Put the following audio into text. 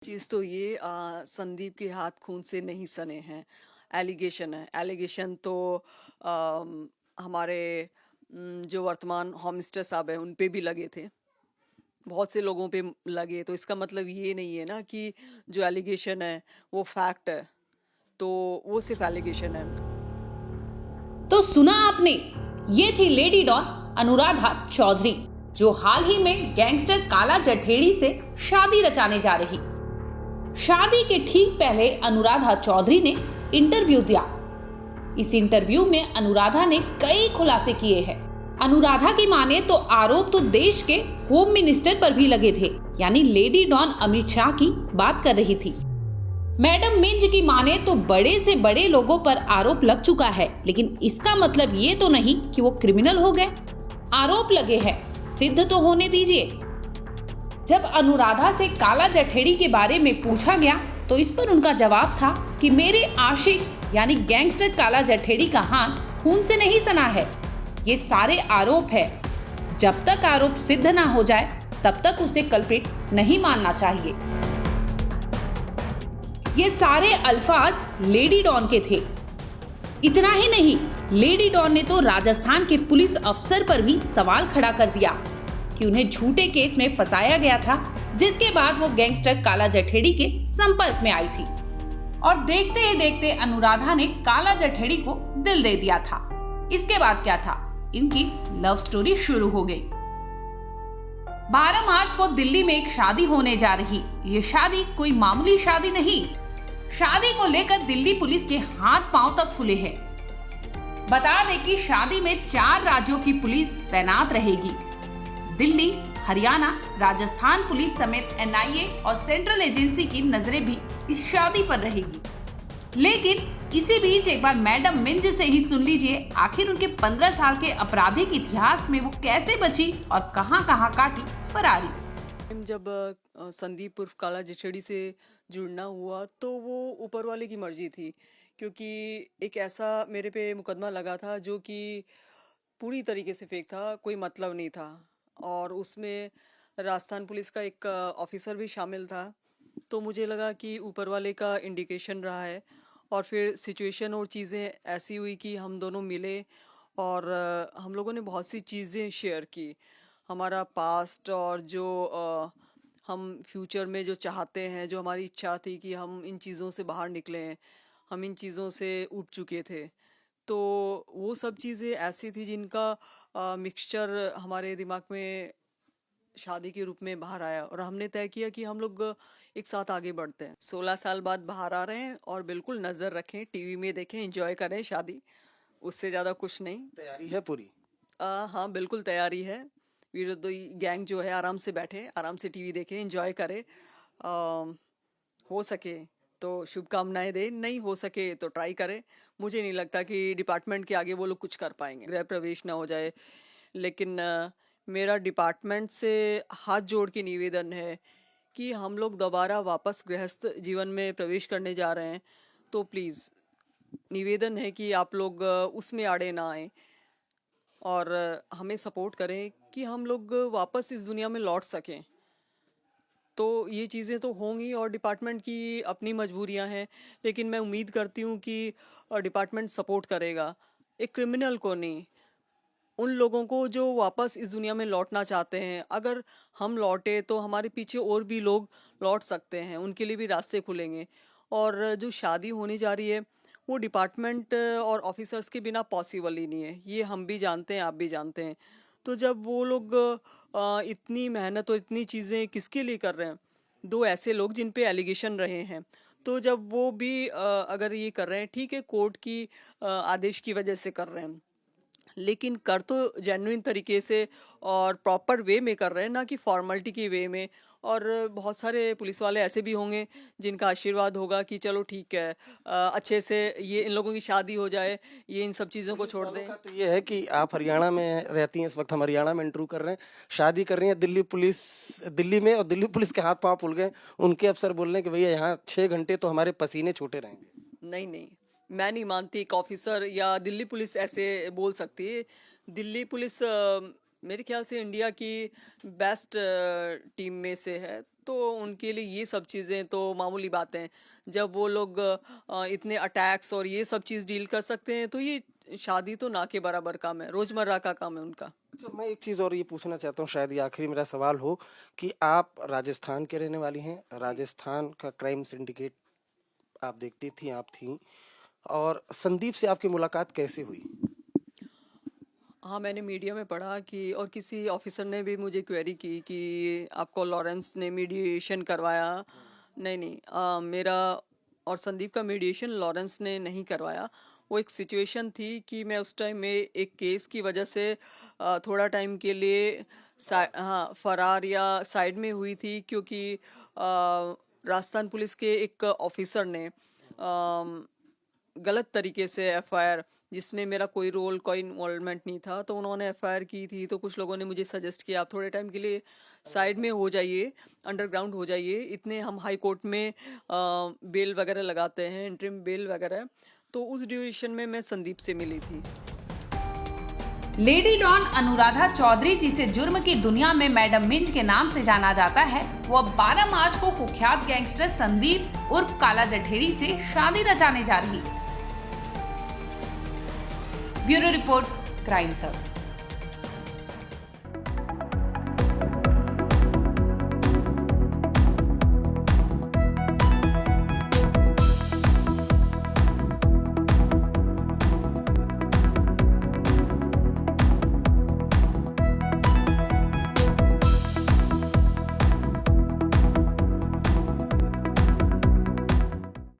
चीज़ तो ये संदीप के हाथ खून से नहीं सने हैं। एलिगेशन है। एलिगेशन तो हमारे जो वर्तमान होम मिनिस्टर साहब हैं उन पे भी लगे थे। बहुत से लोगों पे लगे, तो इसका मतलब ये नहीं है ना कि जो एलिगेशन है वो फैक्ट है। तो वो सिर्फ एलिगेशन है। तो सुना आपने, ये थी लेडी डॉन अनुराधा चौधरी, जो हाल ही में गैंगस्टर काला जठेड़ी से शादी रचाने जा रही। शादी के ठीक पहले अनुराधा चौधरी ने इंटरव्यू दिया। इस इंटरव्यू में अनुराधा ने कई खुलासे किए हैं। अनुराधा की माने तो आरोप तो देश के होम मिनिस्टर पर भी लगे थे, यानी लेडी डॉन अमित शाह की बात कर रही थी। मैडम मिंज की माने तो बड़े से बड़े लोगों पर आरोप लग चुका है, लेकिन इसका मतलब ये तो नहीं कि वो क्रिमिनल हो गए। आरोप लगे हैं, सिद्ध तो होने दीजिए। जब अनुराधा से काला जठेड़ी के बारे में पूछा गया तो इस पर उनका जवाब था कि मेरे आशिक यानी गैंगस्टर काला जठेड़ी का हाथ खून से नहीं सना है। ये सारे आरोप है। जब तक आरोप सिद्ध ना हो जाए तब तक उसे कल्प्रिट नहीं मानना चाहिए। ये सारे अल्फाज लेडी डॉन के थे। इतना ही नहीं, लेडी डॉन ने तो राजस्थान के पुलिस अफसर पर भी सवाल खड़ा कर दिया कि उन्हें झूठे केस में फंसाया गया था, जिसके बाद वो गैंगस्टर काला जठेड़ी के संपर्क में आई थी। और देखते ही देखते अनुराधा ने काला जठेड़ी को दिल दे दिया था। इसके बाद क्या था, इनकी लव स्टोरी शुरू हो गई। 12 मार्च को दिल्ली में एक शादी होने जा रही। ये शादी कोई मामूली शादी नहीं। शादी को लेकर दिल्ली पुलिस के हाथ पांव तक फूले हैं। बता दें कि शादी में 4 राज्यों की पुलिस तैनात रहेगी। दिल्ली, हरियाणा, राजस्थान पुलिस समेत एनआईए और सेंट्रल एजेंसी की नजरें भी इस शादी पर रहेगी। लेकिन इसी बीच एक बार मैडम मिंज से ही सुन लीजिए, आखिर उनके 15 साल के आपराधिक इतिहास में वो कैसे बची और कहां-कहां काटी फरारी। जब संदीप उर्फ काला जठेड़ी से जुड़ना हुआ तो वो ऊपर वाले की मर्जी थी, क्योंकि एक ऐसा मेरे पे मुकदमा लगा था जो कि पूरी तरीके से फेक था, कोई मतलब नहीं था। और उसमें राजस्थान पुलिस का एक ऑफिसर भी शामिल था। तो मुझे लगा कि ऊपर वाले का इंडिकेशन रहा है। और फिर सिचुएशन और चीज़ें ऐसी हुई कि हम दोनों मिले और हम लोगों ने बहुत सी चीज़ें शेयर की। हमारा पास्ट और जो हम फ्यूचर में जो चाहते हैं, जो हमारी इच्छा थी कि हम इन चीज़ों से बाहर निकलें, हम इन चीज़ों से उठ चुके थे। तो वो सब चीज़ें ऐसी थी जिनका मिक्सचर हमारे दिमाग में शादी के रूप में बाहर आया और हमने तय किया कि हम लोग एक साथ आगे बढ़ते हैं। 16 साल बाद बाहर आ रहे हैं और बिल्कुल नज़र रखें, टीवी में देखें, एंजॉय करें शादी, उससे ज़्यादा कुछ नहीं। तैयारी है पूरी? हाँ, बिल्कुल तैयारी है। विरोधी गैंग जो है आराम से बैठे, आराम से टीवी देखें, एंजॉय करें। हो सके तो शुभकामनाएं दें, नहीं हो सके तो ट्राई करें। मुझे नहीं लगता कि डिपार्टमेंट के आगे वो लोग कुछ कर पाएंगे, गृह प्रवेश ना हो जाए। लेकिन मेरा डिपार्टमेंट से हाथ जोड़ के निवेदन है कि हम लोग दोबारा वापस गृहस्थ जीवन में प्रवेश करने जा रहे हैं, तो प्लीज़ निवेदन है कि आप लोग उसमें आड़े ना आए और हमें सपोर्ट करें कि हम लोग वापस इस दुनिया में लौट सकें। तो ये चीज़ें तो होंगी और डिपार्टमेंट की अपनी मजबूरियां हैं, लेकिन मैं उम्मीद करती हूँ कि डिपार्टमेंट सपोर्ट करेगा। एक क्रिमिनल को नहीं, उन लोगों को जो वापस इस दुनिया में लौटना चाहते हैं। अगर हम लौटे तो हमारे पीछे और भी लोग लौट सकते हैं, उनके लिए भी रास्ते खुलेंगे। और जो शादी होने जा रही है वो डिपार्टमेंट और ऑफिसर्स के बिना पॉसिबल ही नहीं है, ये हम भी जानते हैं, आप भी जानते हैं। तो जब वो लोग इतनी मेहनत और इतनी चीज़ें किसके लिए कर रहे हैं, दो ऐसे लोग जिन पे एलिगेशन रहे हैं, तो जब वो भी अगर ये कर रहे हैं, ठीक है, कोर्ट की आदेश की वजह से कर रहे हैं, लेकिन कर तो जेन्युइन तरीके से और प्रॉपर वे में कर रहे हैं, ना कि फॉर्मेलिटी की वे में। और बहुत सारे पुलिस वाले ऐसे भी होंगे जिनका आशीर्वाद होगा कि चलो ठीक है, अच्छे से ये इन लोगों की शादी हो जाए, ये इन सब चीज़ों को पुलिस छोड़ वालों दें। का तो ये है कि आप हरियाणा में रहती हैं, इस वक्त हम हरियाणा में इंटरव्यू कर रहे हैं, शादी कर रही हैं दिल्ली में, और दिल्ली पुलिस के हाथ पांव फूल गए। उनके अफसर बोल रहे हैं कि भैया यहाँ 6 घंटे तो हमारे पसीने छूटे रहेंगे। नहीं नहीं, मैं नहीं मानती एक ऑफिसर या दिल्ली पुलिस ऐसे बोल सकती है। दिल्ली पुलिस मेरे ख्याल से इंडिया की बेस्ट टीम में से है। तो उनके लिए ये सब चीज़ें तो मामूली बातें हैं। जब वो लोग इतने अटैक्स और ये सब चीज़ डील कर सकते हैं, तो ये शादी तो ना के बराबर काम है, रोज़मर्रा का काम है उनका। अच्छा, मैं एक चीज़ और ये पूछना चाहता हूँ, शायद ये आखिरी मेरा सवाल हो, कि आप राजस्थान के रहने वाली हैं, राजस्थान का क्राइम सिंडिकेट आप देखती थी, आप थी, और संदीप से आपकी मुलाकात कैसे हुई? हाँ, मैंने मीडिया में पढ़ा कि और किसी ऑफिसर ने भी मुझे क्वेरी की कि आपको लॉरेंस ने मीडिएशन करवाया। नहीं नहीं, मेरा और संदीप का मीडिएशन लॉरेंस ने नहीं करवाया। वो एक सिचुएशन थी कि मैं उस टाइम में एक केस की वजह से थोड़ा टाइम के लिए हाँ, फरार या साइड में हुई थी, क्योंकि राजस्थान पुलिस के एक ऑफिसर ने गलत तरीके से एफआईआर, जिसमें मेरा कोई रोल कोई इन्वॉल्वमेंट नहीं था, तो उन्होंने एफआईआर की थी। तो कुछ लोगों ने मुझे सजेस्ट किया आप थोड़े टाइम के लिए साइड में हो जाइए, अंडरग्राउंड हो जाइए। इतने हम हाई कोर्ट में बेल वगैरह लगाते हैं, इंटरिम बेल वगैरह। तो उस ड्यूरेशन में मैं संदीप से मिली थी। लेडी डॉन अनुराधा चौधरी, जिसे जुर्म की दुनिया में मैडम मिंज के नाम से जाना जाता है, वो अब 12 मार्च को कुख्यात गैंगस्टर संदीप उर्फ काला जठेरी से शादी रचाने जा रही है। ब्यूरो रिपोर्ट, क्राइम तक।